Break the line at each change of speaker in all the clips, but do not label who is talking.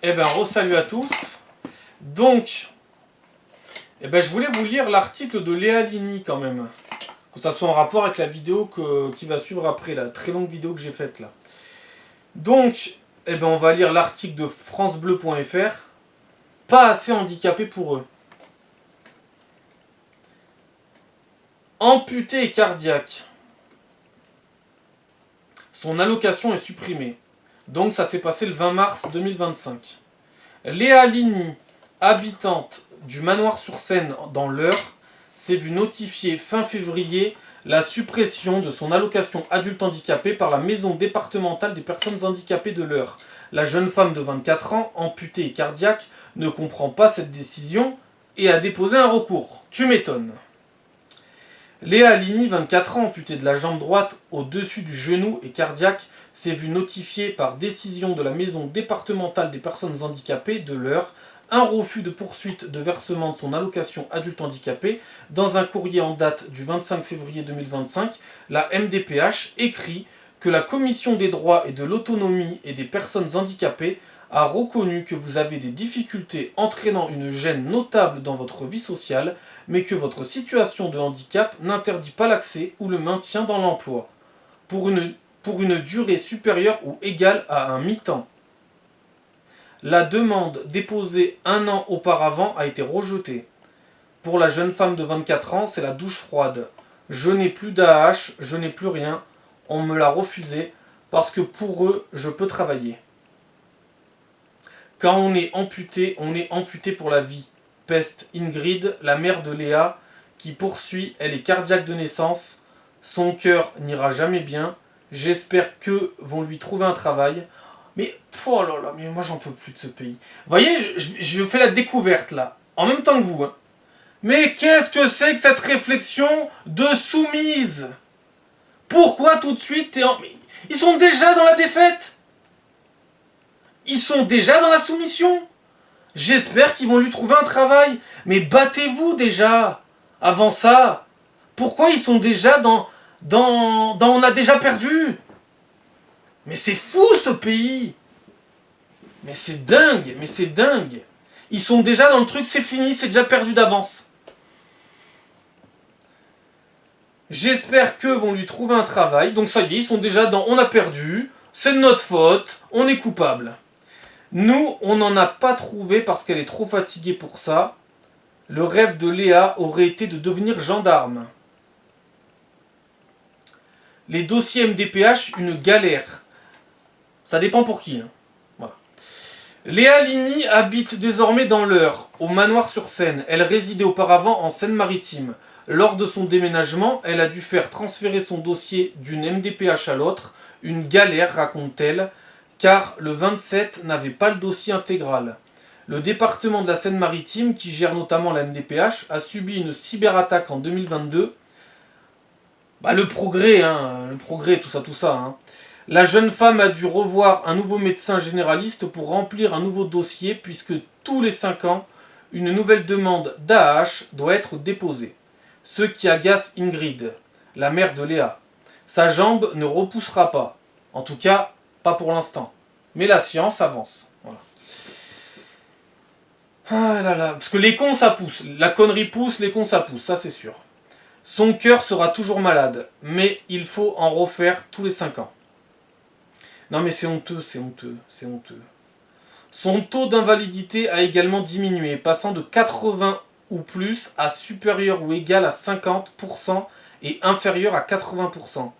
Eh ben, re-salut à tous. Donc, je voulais vous lire l'article de Léa Lini quand même. Que ça soit en rapport avec la vidéo qui va suivre après, la très longue vidéo que j'ai faite là. Donc, on va lire l'article de francebleu.fr. Pas assez handicapés pour eux. Amputé et cardiaque. Son allocation est supprimée. Donc ça s'est passé le 20 mars 2025. Léa Lini, habitante du Manoir-sur-Seine dans l'Eure, s'est vue notifier fin février la suppression de son allocation adulte handicapé par la maison départementale des personnes handicapées de l'Eure. La jeune femme de 24 ans, amputée et cardiaque, ne comprend pas cette décision et a déposé un recours. Tu m'étonnes. Léa Lini, 24 ans, amputée de la jambe droite au-dessus du genou et cardiaque, s'est vue notifier par décision de la maison départementale des personnes handicapées de l'Eure un refus de poursuite de versement de son allocation adulte handicapé. Dans un courrier en date du 25 février 2025, la MDPH écrit que la Commission des droits et de l'autonomie et des personnes handicapées a reconnu que vous avez des difficultés entraînant une gêne notable dans votre vie sociale, mais que votre situation de handicap n'interdit pas l'accès ou le maintien dans l'emploi, pour une durée supérieure ou égale à un mi-temps. La demande déposée un an auparavant a été rejetée. Pour la jeune femme de 24 ans, c'est la douche froide. Je n'ai plus d'AAH, je n'ai plus rien. On me l'a refusé parce que pour eux, je peux travailler. Quand on est amputé pour la vie. Peste Ingrid, la mère de Léa, qui poursuit, elle est cardiaque de naissance. Son cœur n'ira jamais bien. J'espère que vont lui trouver un travail. Mais, oh là là, mais moi j'en peux plus de ce pays. Vous voyez, je fais la découverte là, en même temps que vous. Hein. Mais qu'est-ce que c'est que cette réflexion de soumise? Pourquoi tout de suite Mais ils sont déjà dans la défaite. Ils sont déjà dans la soumission. J'espère qu'ils vont lui trouver un travail. Mais battez-vous déjà. Avant ça. Pourquoi ils sont déjà dans on a déjà perdu? Mais c'est fou ce pays. Mais c'est dingue. Ils sont déjà dans le truc, c'est fini, c'est déjà perdu d'avance. J'espère qu'eux vont lui trouver un travail. Donc ça y est, ils sont déjà dans on a perdu, c'est de notre faute, on est coupable. Nous, on n'en a pas trouvé parce qu'elle est trop fatiguée pour ça. Le rêve de Léa aurait été de devenir gendarme. Les dossiers MDPH, une galère. Ça dépend pour qui. Hein. Voilà. Léa Lini habite désormais dans l'Eure, au Manoir-sur-Seine. Elle résidait auparavant en Seine-Maritime. Lors de son déménagement, elle a dû faire transférer son dossier d'une MDPH à l'autre. Une galère, raconte-t-elle, car le 27 n'avait pas le dossier intégral. Le département de la Seine-Maritime, qui gère notamment la MDPH, a subi une cyberattaque en 2022. Le progrès, tout ça. Hein. La jeune femme a dû revoir un nouveau médecin généraliste pour remplir un nouveau dossier, puisque tous les 5 ans, une nouvelle demande d'AAH doit être déposée. Ce qui agace Ingrid, la mère de Léa. Sa jambe ne repoussera pas. En tout cas, pas pour l'instant. Mais la science avance. Voilà. Ah là là. Parce que les cons, ça pousse. La connerie pousse, les cons, ça pousse. Ça, c'est sûr. Son cœur sera toujours malade. Mais il faut en refaire tous les 5 ans. Non mais c'est honteux. Son taux d'invalidité a également diminué, passant de 80 ou plus à supérieur ou égal à 50% et inférieur à 80%.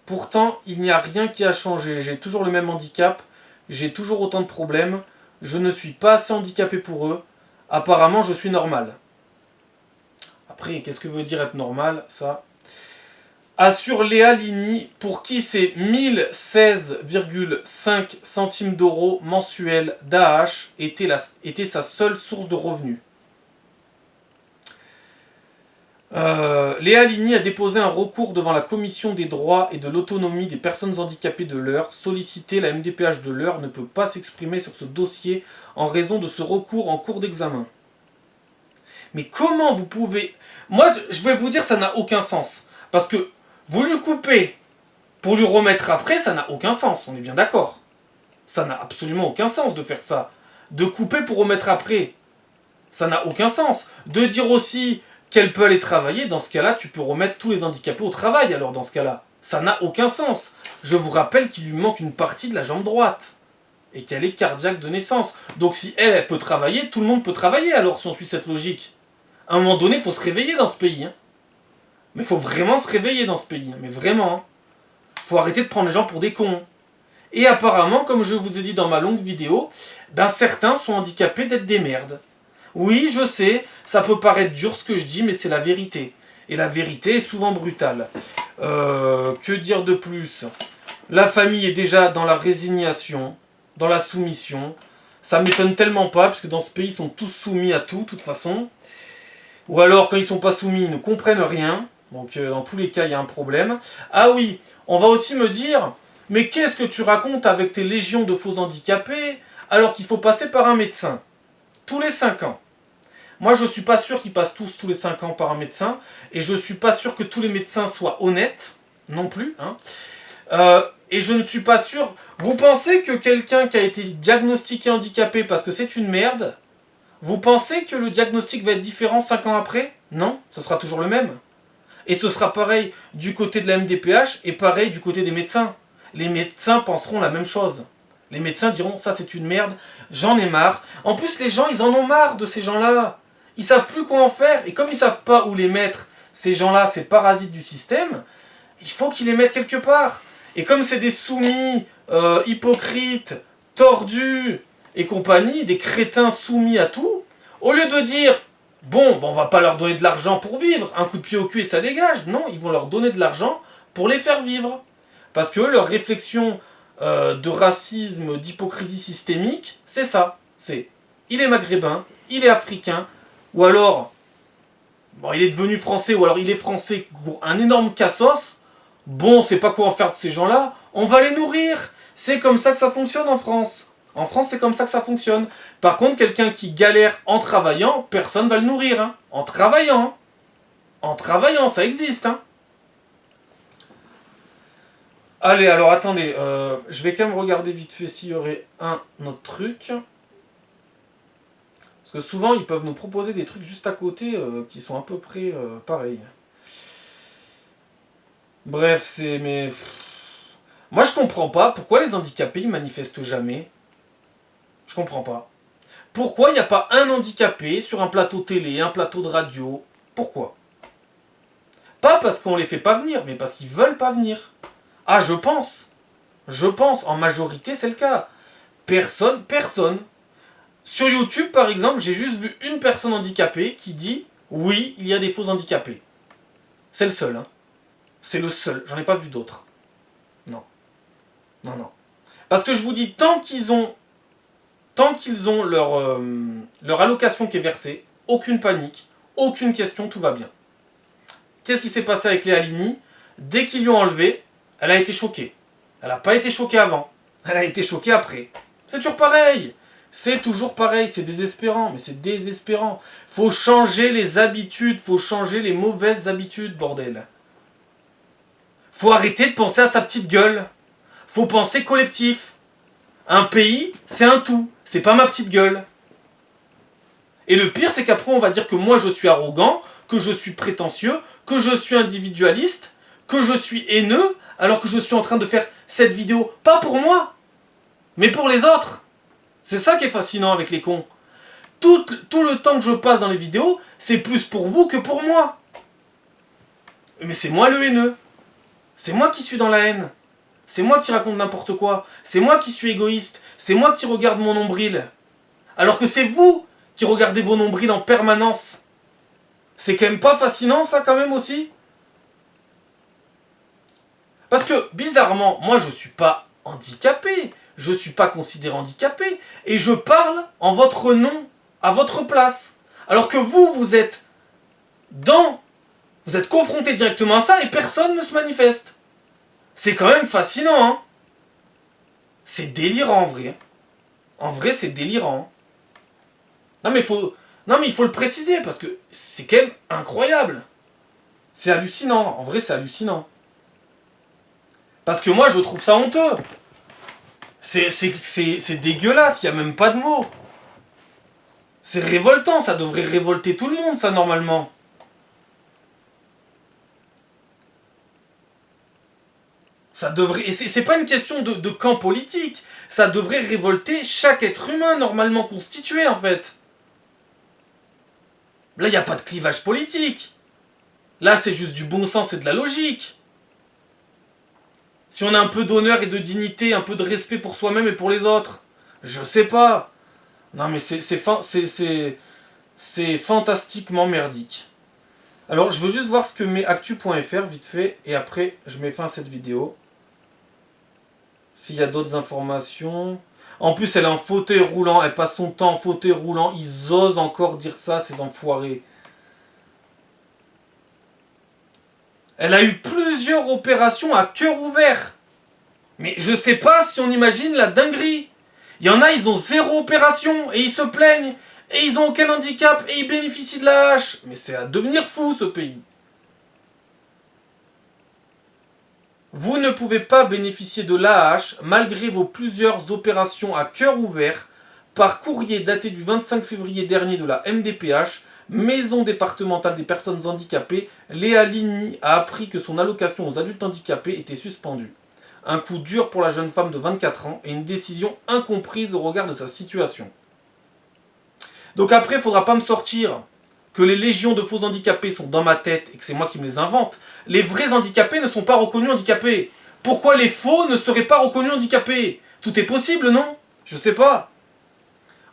Pourtant, il n'y a rien qui a changé. J'ai toujours le même handicap, j'ai toujours autant de problèmes, je ne suis pas assez handicapé pour eux. Apparemment, je suis normal. Après, qu'est-ce que veut dire être normal, ça? Assure Léa Lini, pour qui c'est 1016,5 centimes d'euros mensuels d'AAH était sa seule source de revenus. Léa Lini a déposé un recours devant la Commission des droits et de l'autonomie des personnes handicapées de l'Eure. Sollicité, la MDPH de l'Eure ne peut pas s'exprimer sur ce dossier en raison de ce recours en cours d'examen. Mais comment vous pouvez... Moi, je vais vous dire, ça n'a aucun sens. Parce que vous lui coupez pour lui remettre après, ça n'a aucun sens, on est bien d'accord. Ça n'a absolument aucun sens de faire ça. de couper pour remettre après. Ça n'a aucun sens. De dire aussi qu'elle peut aller travailler, dans ce cas-là, tu peux remettre tous les handicapés au travail, alors dans ce cas-là. Ça n'a aucun sens. Je vous rappelle qu'il lui manque une partie de la jambe droite. Et qu'elle est cardiaque de naissance. Donc si elle peut travailler, tout le monde peut travailler, alors si on suit cette logique. À un moment donné, il faut se réveiller dans ce pays. Hein. Mais il faut vraiment se réveiller dans ce pays. Hein. Mais vraiment. Hein. Faut arrêter de prendre les gens pour des cons. Et apparemment, comme je vous ai dit dans ma longue vidéo, ben certains sont handicapés d'être des merdes. Oui, je sais, ça peut paraître dur ce que je dis, mais c'est la vérité. Et la vérité est souvent brutale. Que dire de plus? La famille est déjà dans la résignation, dans la soumission. Ça m'étonne tellement pas, parce que dans ce pays, ils sont tous soumis à tout, de toute façon. Ou alors, quand ils sont pas soumis, ils ne comprennent rien. Donc, dans tous les cas, il y a un problème. Ah oui, on va aussi me dire, mais qu'est-ce que tu racontes avec tes légions de faux handicapés, alors qu'il faut passer par un médecin tous les 5 ans. Moi, je ne suis pas sûr qu'ils passent tous les 5 ans par un médecin, et je ne suis pas sûr que tous les médecins soient honnêtes, non plus. Hein. Et je ne suis pas sûr... Vous pensez que quelqu'un qui a été diagnostiqué handicapé parce que c'est une merde, vous pensez que le diagnostic va être différent 5 ans après? Non, ce sera toujours le même. Et ce sera pareil du côté de la MDPH et pareil du côté des médecins. Les médecins penseront la même chose. Les médecins diront, ça c'est une merde, j'en ai marre. En plus, les gens, ils en ont marre de ces gens-là. Ils savent plus quoi en faire. Et comme ils savent pas où les mettre, ces gens-là, ces parasites du système, il faut qu'ils les mettent quelque part. Et comme c'est des soumis, hypocrites, tordus et compagnie, des crétins soumis à tout, au lieu de dire, bon, on va pas leur donner de l'argent pour vivre, un coup de pied au cul et ça dégage. Non, ils vont leur donner de l'argent pour les faire vivre. Parce que leur réflexion de racisme, d'hypocrisie systémique, c'est ça. C'est, il est maghrébin, il est africain, ou alors, bon, il est devenu français, ou alors il est français, un énorme cassos. Bon, on sait pas quoi en faire de ces gens-là, on va les nourrir. C'est comme ça que ça fonctionne en France. En France, c'est comme ça que ça fonctionne. Par contre, quelqu'un qui galère en travaillant, personne va le nourrir. Hein. En travaillant. En travaillant, ça existe. Hein. Allez, alors attendez, je vais quand même regarder vite fait s'il y aurait un autre truc. Parce que souvent, ils peuvent nous proposer des trucs juste à côté qui sont à peu près pareils. Bref, c'est... mais moi, je comprends pas pourquoi les handicapés, ils manifestent jamais. Je comprends pas. Pourquoi il n'y a pas un handicapé sur un plateau télé, un plateau de radio? Pourquoi? Pas parce qu'on les fait pas venir, mais parce qu'ils veulent pas venir. Ah, je pense. Je pense. En majorité, c'est le cas. Personne. Sur YouTube, par exemple, j'ai juste vu une personne handicapée qui dit « Oui, il y a des faux handicapés ». C'est le seul. Hein. C'est le seul. J'en ai pas vu d'autres. Non. Non. Parce que je vous dis, tant qu'ils ont leur allocation qui est versée, aucune panique, aucune question, tout va bien. Qu'est-ce qui s'est passé avec Léa Lini? Dès qu'ils lui ont enlevé, elle a été choquée. Elle n'a pas été choquée avant. Elle a été choquée après. C'est toujours pareil. C'est toujours pareil. C'est désespérant. Mais c'est désespérant. Faut changer les habitudes. Faut changer les mauvaises habitudes, bordel. Faut arrêter de penser à sa petite gueule. Faut penser collectif. Un pays, c'est un tout. C'est pas ma petite gueule. Et le pire, c'est qu'après, on va dire que moi, je suis arrogant, que je suis prétentieux, que je suis individualiste, que je suis haineux, alors que je suis en train de faire cette vidéo, pas pour moi, mais pour les autres. C'est ça qui est fascinant avec les cons. Tout le temps que je passe dans les vidéos, c'est plus pour vous que pour moi. Mais c'est moi le haineux. C'est moi qui suis dans la haine. C'est moi qui raconte n'importe quoi. C'est moi qui suis égoïste. C'est moi qui regarde mon nombril. Alors que c'est vous qui regardez vos nombrils en permanence. C'est quand même pas fascinant ça quand même aussi? Parce que bizarrement, moi je suis pas handicapé. Je suis pas considéré handicapé. Et je parle en votre nom, à votre place. Alors que vous êtes vous êtes confronté directement à ça et personne ne se manifeste. C'est quand même fascinant, hein. C'est délirant en vrai. En vrai, c'est délirant. Non mais il faut le préciser parce que c'est quand même incroyable. C'est hallucinant. En vrai, c'est hallucinant. Parce que moi, je trouve ça honteux. C'est dégueulasse. Il n'y a même pas de mots. C'est révoltant, ça devrait révolter tout le monde, ça, normalement. Ça devrait... Et c'est pas une question de camp politique. Ça devrait révolter chaque être humain normalement constitué, en fait. Là, il n'y a pas de clivage politique. Là, c'est juste du bon sens et de la logique. Si on a un peu d'honneur et de dignité, un peu de respect pour soi-même et pour les autres. Je sais pas. Non, mais c'est fantastiquement merdique. Alors, je veux juste voir ce que met actu.fr vite fait, et après, je mets fin à cette vidéo. S'il y a d'autres informations... En plus, elle est en fauteuil roulant, elle passe son temps en fauteuil roulant. Ils osent encore dire ça, ces enfoirés. Elle a eu plusieurs opérations à cœur ouvert. Mais je sais pas si on imagine la dinguerie. Il y en a, ils ont 0 opération, et ils se plaignent. Et ils ont aucun handicap, et ils bénéficient de la hache. Mais c'est à devenir fou, ce pays. Vous ne pouvez pas bénéficier de l'AAH malgré vos plusieurs opérations à cœur ouvert par courrier daté du 25 février dernier de la MDPH, Maison départementale des personnes handicapées. Léa Ligny a appris que son allocation aux adultes handicapés était suspendue. Un coup dur pour la jeune femme de 24 ans et une décision incomprise au regard de sa situation. Donc après, il ne faudra pas me sortir que les légions de faux handicapés sont dans ma tête et que c'est moi qui me les invente. Les vrais handicapés ne sont pas reconnus handicapés. Pourquoi les faux ne seraient pas reconnus handicapés? Tout est possible, non? Je sais pas.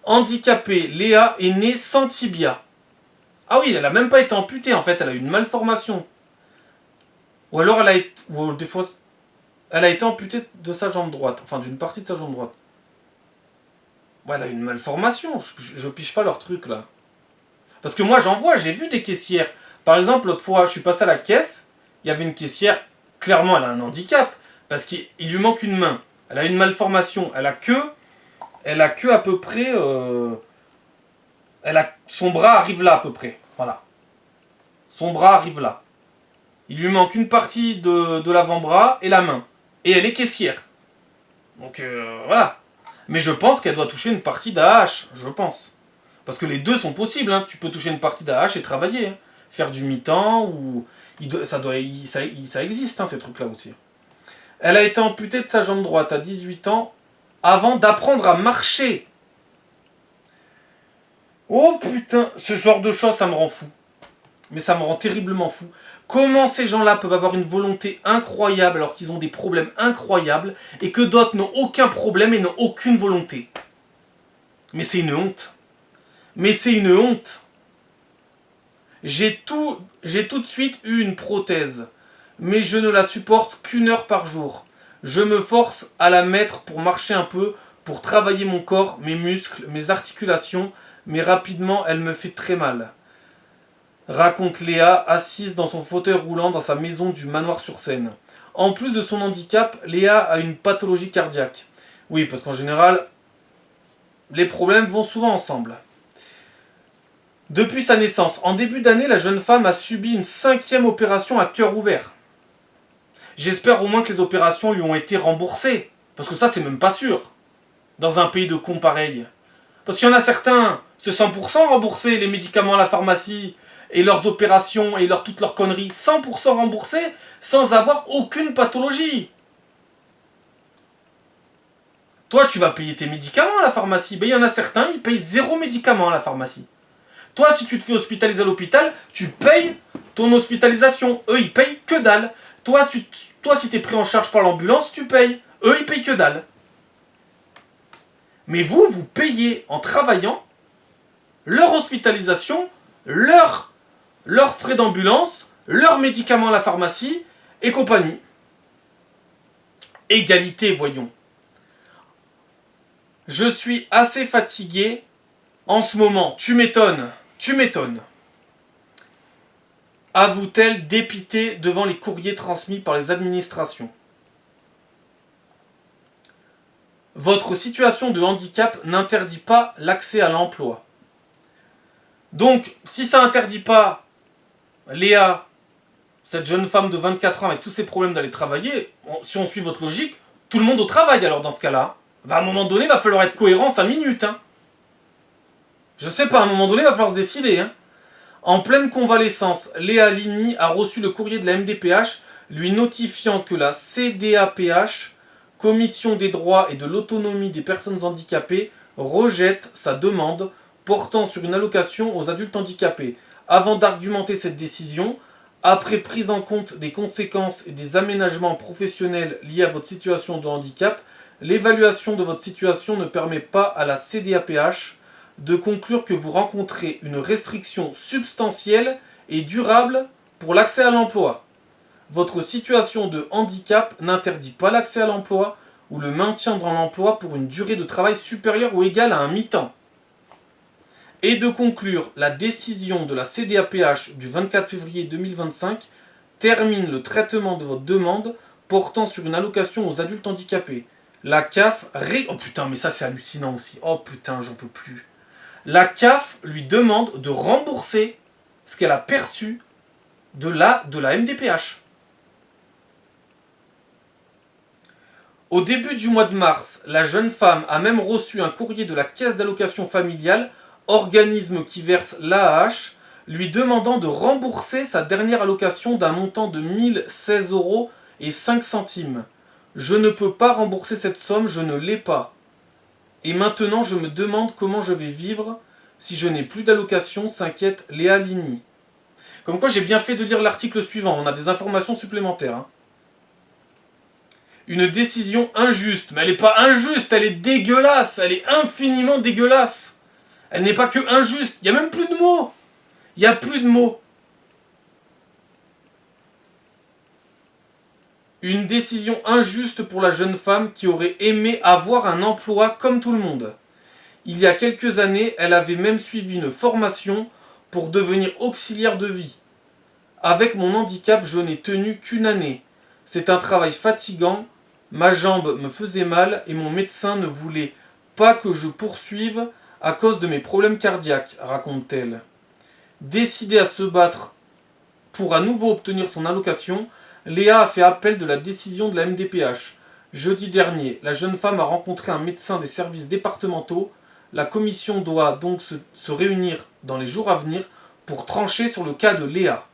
Handicapée, Léa est née sans tibia. Ah oui, elle a même pas été amputée en fait, elle a eu une malformation. Ou alors elle a été... Ou des fois... Elle a été amputée de sa jambe droite. Enfin, d'une partie de sa jambe droite. Ouais, elle a eu une malformation. Je piche pas leur truc là. Parce que moi j'en vois, j'ai vu des caissières. Par exemple, l'autre fois, je suis passé à la caisse, il y avait une caissière, clairement elle a un handicap, parce qu'il lui manque une main. Elle a une malformation, elle a que à peu près... son bras arrive là à peu près, voilà. Son bras arrive là. Il lui manque une partie de l'avant-bras et la main. Et elle est caissière. Donc voilà. Mais je pense qu'elle doit toucher une partie d'AH, je pense. Parce que les deux sont possibles, hein. Tu peux toucher une partie d'AH et travailler. Hein. Faire du mi-temps, ou... Ça existe, hein, ces trucs-là aussi. Elle a été amputée de sa jambe droite à 18 ans, avant d'apprendre à marcher. Oh putain, ce genre de choses, ça me rend fou. Mais ça me rend terriblement fou. Comment ces gens-là peuvent avoir une volonté incroyable alors qu'ils ont des problèmes incroyables, et que d'autres n'ont aucun problème et n'ont aucune volonté? Mais c'est une honte. Mais c'est une honte. J'ai tout de suite eu une prothèse, mais je ne la supporte qu'1 heure par jour. Je me force à la mettre pour marcher un peu, pour travailler mon corps, mes muscles, mes articulations, mais rapidement elle me fait très mal. Raconte Léa, assise dans son fauteuil roulant dans sa maison du Manoir-sur-Seine. En plus de son handicap, Léa a une pathologie cardiaque. Oui, parce qu'en général, les problèmes vont souvent ensemble. Depuis sa naissance, en début d'année, la jeune femme a subi une 5e opération à cœur ouvert. J'espère au moins que les opérations lui ont été remboursées. Parce que ça, c'est même pas sûr. Dans un pays de cons pareil. Parce qu'il y en a certains, c'est 100% remboursé, les médicaments à la pharmacie, et leurs opérations, et toutes leurs conneries. 100% remboursés, sans avoir aucune pathologie. Toi, tu vas payer tes médicaments à la pharmacie. Ben, il y en a certains, ils payent 0 médicaments à la pharmacie. Toi, si tu te fais hospitaliser à l'hôpital, tu payes ton hospitalisation. Eux, ils payent que dalle. Toi, si t'es pris en charge par l'ambulance, tu payes. Eux, ils payent que dalle. Mais vous payez en travaillant leur hospitalisation, leurs frais d'ambulance, leurs médicaments à la pharmacie et compagnie. Égalité, voyons. Je suis assez fatigué en ce moment. Tu m'étonnes. Tu m'étonnes. Avoue-t-elle dépitée devant les courriers transmis par les administrations. Votre situation de handicap n'interdit pas l'accès à l'emploi. Donc, si ça n'interdit pas Léa, cette jeune femme de 24 ans avec tous ses problèmes d'aller travailler, si on suit votre logique, tout le monde au travail alors dans ce cas-là. À un moment donné, il va falloir être cohérent 5 minutes. Hein. Je sais pas, à un moment donné, il va falloir se décider. Hein. En pleine convalescence, Léa Ligny a reçu le courrier de la MDPH lui notifiant que la CDAPH, Commission des droits et de l'autonomie des personnes handicapées, rejette sa demande portant sur une allocation aux adultes handicapés. Avant d'argumenter cette décision, après prise en compte des conséquences et des aménagements professionnels liés à votre situation de handicap, l'évaluation de votre situation ne permet pas à la CDAPH de conclure que vous rencontrez une restriction substantielle et durable pour l'accès à l'emploi. Votre situation de handicap n'interdit pas l'accès à l'emploi ou le maintien dans l'emploi pour une durée de travail supérieure ou égale à un mi-temps. Et de conclure, la décision de la CDAPH du 24 février 2025 termine le traitement de votre demande portant sur une allocation aux adultes handicapés. La CAF... Oh putain, mais ça c'est hallucinant aussi. Oh putain, j'en peux plus. La CAF lui demande de rembourser ce qu'elle a perçu de la MDPH. Au début du mois de mars, la jeune femme a même reçu un courrier de la caisse d'allocation familiale, organisme qui verse l'AAH, lui demandant de rembourser sa dernière allocation d'un montant de 1016 euros et 5 centimes. Je ne peux pas rembourser cette somme, je ne l'ai pas. Et maintenant, je me demande comment je vais vivre si je n'ai plus d'allocation, s'inquiète Léa Ligny. Comme quoi, j'ai bien fait de lire l'article suivant, on a des informations supplémentaires. Hein. Une décision injuste, mais elle n'est pas injuste, elle est dégueulasse, elle est infiniment dégueulasse. Elle n'est pas que injuste, il n'y a même plus de mots. Il n'y a plus de mots. Une décision injuste pour la jeune femme qui aurait aimé avoir un emploi comme tout le monde. Il y a quelques années, elle avait même suivi une formation pour devenir auxiliaire de vie. Avec mon handicap, je n'ai tenu qu'une année. C'est un travail fatigant, ma jambe me faisait mal et mon médecin ne voulait pas que je poursuive à cause de mes problèmes cardiaques, raconte-t-elle. Décidée à se battre pour à nouveau obtenir son allocation, Léa a fait appel de la décision de la MDPH. Jeudi dernier, la jeune femme a rencontré un médecin des services départementaux. La commission doit donc se réunir dans les jours à venir pour trancher sur le cas de Léa.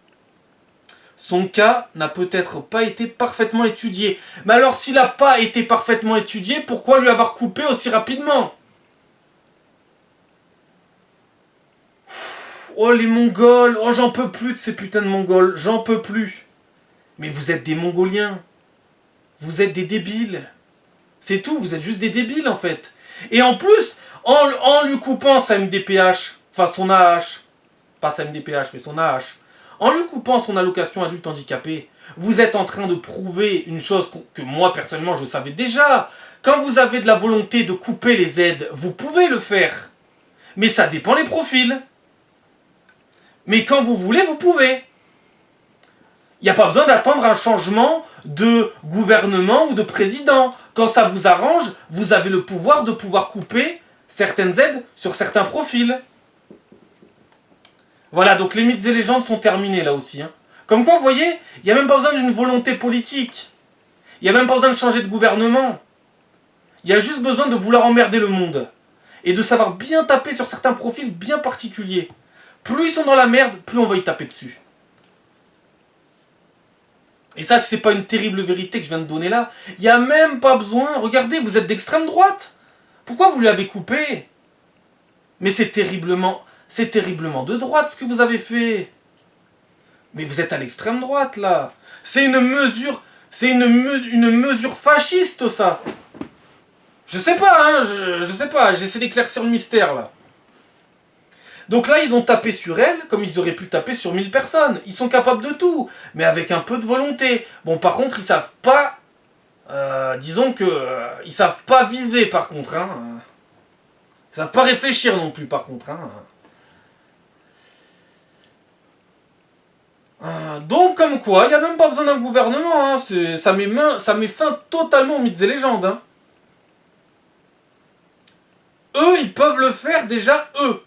Son cas n'a peut-être pas été parfaitement étudié. Mais alors s'il n'a pas été parfaitement étudié, pourquoi lui avoir coupé aussi rapidement ? Oh les Mongols, oh j'en peux plus de ces putains de Mongols, j'en peux plus. Mais vous êtes des Mongoliens. Vous êtes des débiles. C'est tout, vous êtes juste des débiles en fait. Et en plus, en lui coupant sa MDPH, enfin son AH, pas sa MDPH mais son AH, en lui coupant son allocation adulte handicapé, vous êtes en train de prouver une chose que moi personnellement je savais déjà. Quand vous avez de la volonté de couper les aides, vous pouvez le faire. Mais ça dépend des profils. Mais quand vous voulez, vous pouvez. Il n'y a pas besoin d'attendre un changement de gouvernement ou de président. Quand ça vous arrange, vous avez le pouvoir de pouvoir couper certaines aides sur certains profils. Voilà, donc les mythes et légendes sont terminés là aussi. Hein. Comme quoi, vous voyez, il n'y a même pas besoin d'une volonté politique. Il n'y a même pas besoin de changer de gouvernement. Il y a juste besoin de vouloir emmerder le monde. Et de savoir bien taper sur certains profils bien particuliers. Plus ils sont dans la merde, plus on va y taper dessus. Et ça, c'est pas une terrible vérité que je viens de donner là. Il n'y a même pas besoin. Regardez, vous êtes d'extrême droite. Pourquoi vous lui avez coupé ? Mais c'est terriblement de droite ce que vous avez fait. Mais vous êtes à l'extrême droite là. C'est une mesure fasciste ça. Je sais pas, hein, je sais pas, j'essaie d'éclaircir le mystère là. Donc là, ils ont tapé sur elle comme ils auraient pu taper sur 1000 personnes. Ils sont capables de tout, mais avec un peu de volonté. Bon, par contre, ils savent pas... disons que... ils savent pas viser, par contre. Hein. Ils savent pas réfléchir non plus, par contre. Hein. Donc, comme quoi, il n'y a même pas besoin d'un gouvernement. Hein. Ça met fin totalement aux mythes et légendes. Hein. Eux, ils peuvent le faire déjà, eux.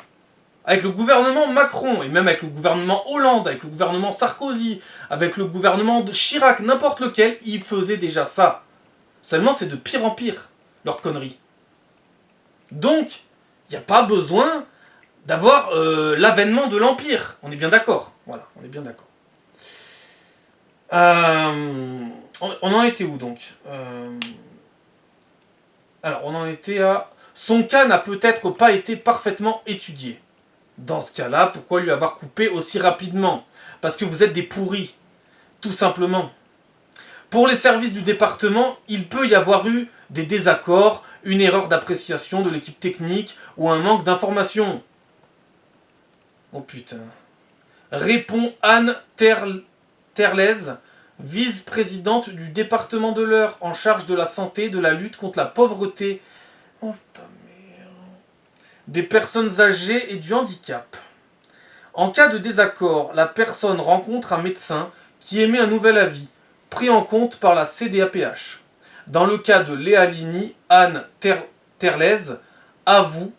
Avec le gouvernement Macron, et même avec le gouvernement Hollande, avec le gouvernement Sarkozy, avec le gouvernement de Chirac, n'importe lequel, ils faisaient déjà ça. Seulement, c'est de pire en pire, leur connerie. Donc, il n'y a pas besoin d'avoir l'avènement de l'Empire. On est bien d'accord. Voilà, on est bien d'accord. On en était où donc Alors, on en était à... Son cas n'a peut-être pas été parfaitement étudié. Dans ce cas-là, pourquoi lui avoir coupé aussi rapidement? Parce que vous êtes des pourris, tout simplement. Pour les services du département, il peut y avoir eu des désaccords, une erreur d'appréciation de l'équipe technique ou un manque d'information. Oh putain. Répond Anne Terlez, vice-présidente du département de l'Eure, en charge de la santé, de la lutte contre la pauvreté. Oh ta merde. Des personnes âgées et du handicap. En cas de désaccord, la personne rencontre un médecin qui émet un nouvel avis, pris en compte par la CDAPH. Dans le cas de Léa Ligny, Anne Terlez avoue,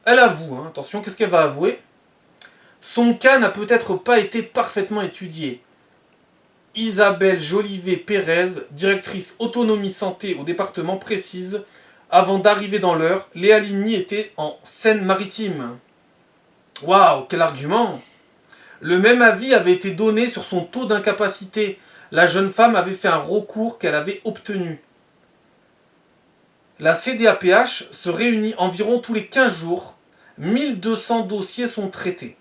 attention, qu'est-ce qu'elle va avouer? Son cas n'a peut-être pas été parfaitement étudié. Isabelle Jolivet-Pérez, directrice autonomie santé au département, précise: avant d'arriver dans l'Eure, Léa Ligny était en Seine-Maritime. Waouh, quel argument! Le même avis avait été donné sur son taux d'incapacité. La jeune femme avait fait un recours qu'elle avait obtenu. La CDAPH se réunit environ tous les 15 jours. 1200 dossiers sont traités.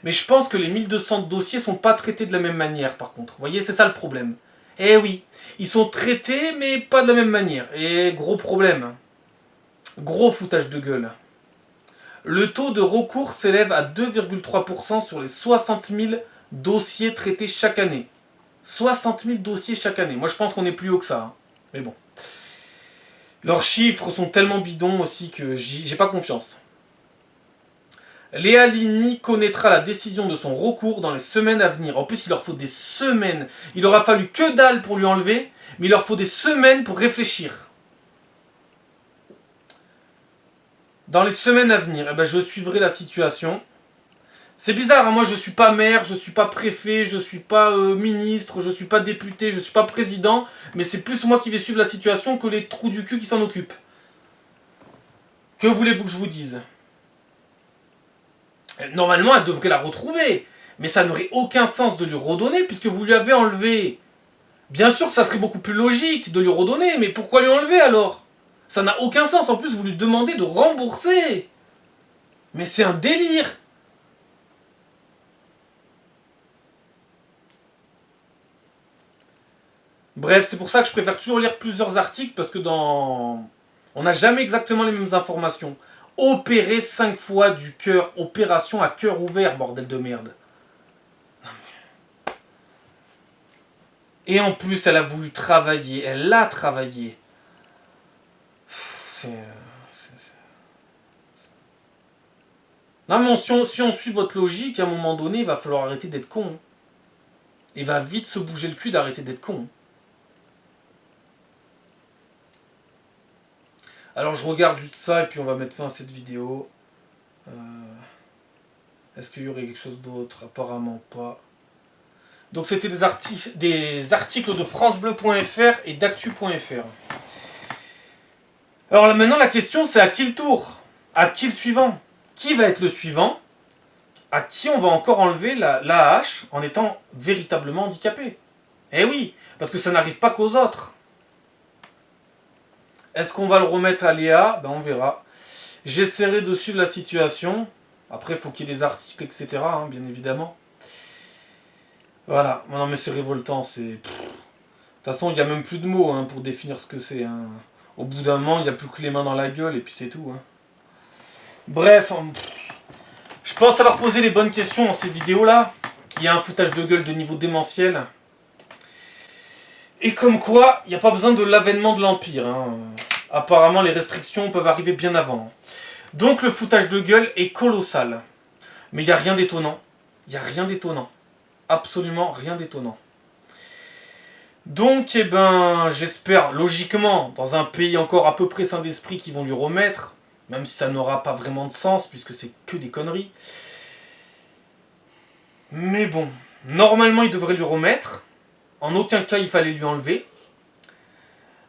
Mais je pense que les 1200 dossiers sont pas traités de la même manière, par contre. Vous voyez, c'est ça le problème. Eh oui, ils sont traités, mais pas de la même manière. Et gros problème. Gros foutage de gueule. Le taux de recours s'élève à 2,3% sur les 60 000 dossiers traités chaque année. 60 000 dossiers chaque année. Moi, je pense qu'on est plus haut que ça. Hein. Mais bon. Leurs chiffres sont tellement bidons aussi que j'ai pas confiance. Léa Ligny connaîtra la décision de son recours dans les semaines à venir. En plus, il leur faut des semaines. Il aura fallu que dalle pour lui enlever, mais il leur faut des semaines pour réfléchir. Dans les semaines à venir, eh ben, je suivrai la situation. C'est bizarre, hein, moi je suis pas maire, je suis pas préfet, je suis pas ministre, je suis pas député, je suis pas président, mais c'est plus moi qui vais suivre la situation que les trous du cul qui s'en occupent. Que voulez-vous que je vous dise? Normalement, elle devrait la retrouver. Mais ça n'aurait aucun sens de lui redonner puisque vous lui avez enlevé. Bien sûr que ça serait beaucoup plus logique de lui redonner, mais pourquoi lui enlever alors? Ça n'a aucun sens. En plus, vous lui demandez de rembourser. Mais c'est un délire. Bref, c'est pour ça que je préfère toujours lire plusieurs articles parce que on n'a jamais exactement les mêmes informations. Opérer 5 fois du cœur, opération à cœur ouvert, bordel de merde. Et en plus, elle a voulu travailler, elle a travaillé. Non mais si on suit votre logique, à un moment donné, il va falloir arrêter d'être con. Il va vite se bouger le cul d'arrêter d'être con. Alors je regarde juste ça et puis on va mettre fin à cette vidéo. Est-ce qu'il y aurait quelque chose d'autre? Apparemment pas. Donc c'était des articles de francebleu.fr et d'actu.fr. Alors là, maintenant la question c'est à qui le tour? À qui le suivant? Qui va être le suivant? À qui on va encore enlever la hache en étant véritablement handicapé? Eh oui, parce que ça n'arrive pas qu'aux autres. Est-ce qu'on va le remettre à Léa? Ben on verra. J'essaierai de suivre la situation. Après, il faut qu'il y ait des articles, etc. Hein, bien évidemment. Voilà. Non mais c'est révoltant. De toute façon, il n'y a même plus de mots hein, pour définir ce que c'est. Hein. Au bout d'un moment, il n'y a plus que les mains dans la gueule et puis c'est tout. Hein. Bref, je pense avoir posé les bonnes questions dans ces vidéos-là. Il y a un foutage de gueule de niveau démentiel. Et comme quoi, il n'y a pas besoin de l'avènement de l'Empire. Hein. Apparemment, les restrictions peuvent arriver bien avant. Donc le foutage de gueule est colossal. Mais il n'y a rien d'étonnant. Il n'y a rien d'étonnant. Absolument rien d'étonnant. Donc, eh ben, j'espère, logiquement, dans un pays encore à peu près sain d'esprit, qu'ils vont lui remettre, même si ça n'aura pas vraiment de sens, puisque c'est que des conneries. Mais bon, normalement, il devrait lui remettre. En aucun cas, il fallait lui enlever.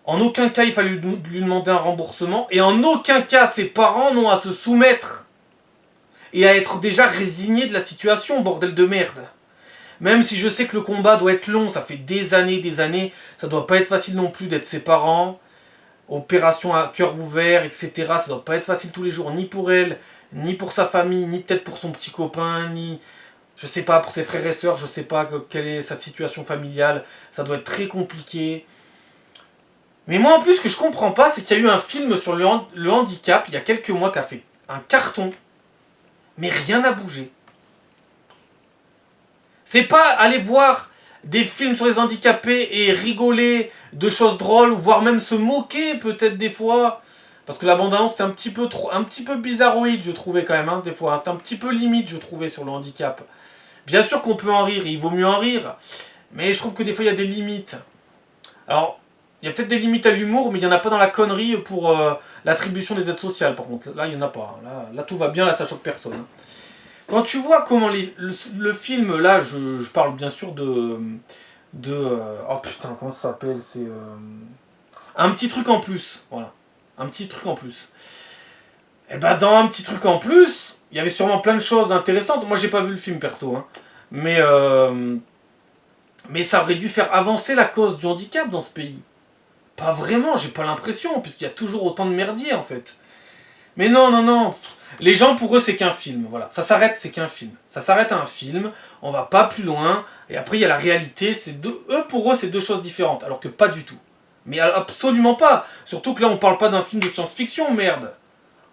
En aucun cas, il fallait lui demander un remboursement. Et en aucun cas, ses parents n'ont à se soumettre. et à être déjà résigné de la situation, bordel de merde. Même si je sais que le combat doit être long, ça fait des années, ça doit pas être facile non plus d'être ses parents, opération à cœur ouvert, etc. Ça doit pas être facile tous les jours, ni pour elle, ni pour sa famille, ni peut-être pour son petit copain, ni... Je sais pas, pour ses frères et sœurs, je sais pas quelle est sa situation familiale, ça doit être très compliqué. Mais moi en plus, ce que je comprends pas, c'est qu'il y a eu un film sur le handicap, il y a quelques mois, qui a fait un carton, mais rien n'a bougé. C'est pas aller voir des films sur les handicapés et rigoler de choses drôles, voire même se moquer peut-être des fois. Parce que la bande-annonce était un petit peu bizarroïde, je trouvais quand même, hein, des fois. C'était un petit peu limite, je trouvais, sur le handicap. Bien sûr qu'on peut en rire, il vaut mieux en rire. Mais je trouve que des fois, il y a des limites. Alors, il y a peut-être des limites à l'humour, mais il n'y en a pas dans la connerie pour l'attribution des aides sociales, par contre. Là, il n'y en a pas. Là, tout va bien, là, ça choque personne. Quand tu vois comment le film, là, je parle bien sûr oh putain, comment ça s'appelle? C'est... Un petit truc en plus, voilà. Un petit truc en plus. Et bah, dans un petit truc en plus, il y avait sûrement plein de choses intéressantes. Moi, j'ai pas vu le film, perso, hein. Mais ça aurait dû faire avancer la cause du handicap dans ce pays. Pas vraiment, j'ai pas l'impression, puisqu'il y a toujours autant de merdier, en fait. Mais non, non, non. Les gens, pour eux, c'est qu'un film. Voilà, ça s'arrête, c'est qu'un film. Ça s'arrête à un film, on va pas plus loin, et après, il y a la réalité. Pour eux, c'est deux choses différentes, alors que pas du tout. Mais absolument pas. Surtout que là, on parle pas d'un film de science-fiction, merde.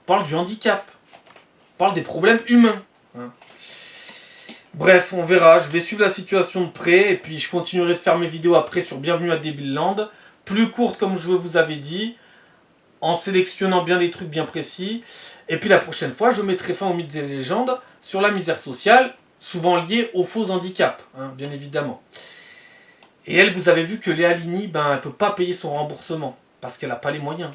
On parle du handicap. On parle des problèmes humains. Hein. Bref, on verra. Je vais suivre la situation de près, et puis je continuerai de faire mes vidéos après sur Bienvenue à Debilland. Plus courtes, comme je vous avais dit, en sélectionnant bien des trucs bien précis. Et puis la prochaine fois, je mettrai fin aux mythes et légendes sur la misère sociale, souvent liée aux faux handicaps, hein, bien évidemment. Et elle, vous avez vu que Léa Lini, elle ne peut pas payer son remboursement, parce qu'elle n'a pas les moyens.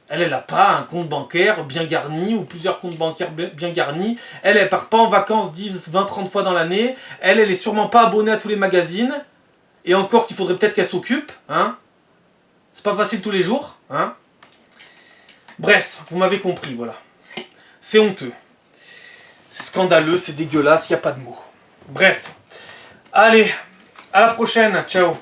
Elle n'a pas un compte bancaire bien garni, ou plusieurs comptes bancaires bien garnis. Elle part pas en vacances 10, 20, 30 fois dans l'année. Elle est sûrement pas abonnée à tous les magazines. Et encore qu'il faudrait peut-être qu'elle s'occupe, hein. C'est pas facile tous les jours, hein. Bref, vous m'avez compris, voilà. C'est honteux. C'est scandaleux, c'est dégueulasse, il n'y a pas de mots. Bref. Allez, à la prochaine, ciao.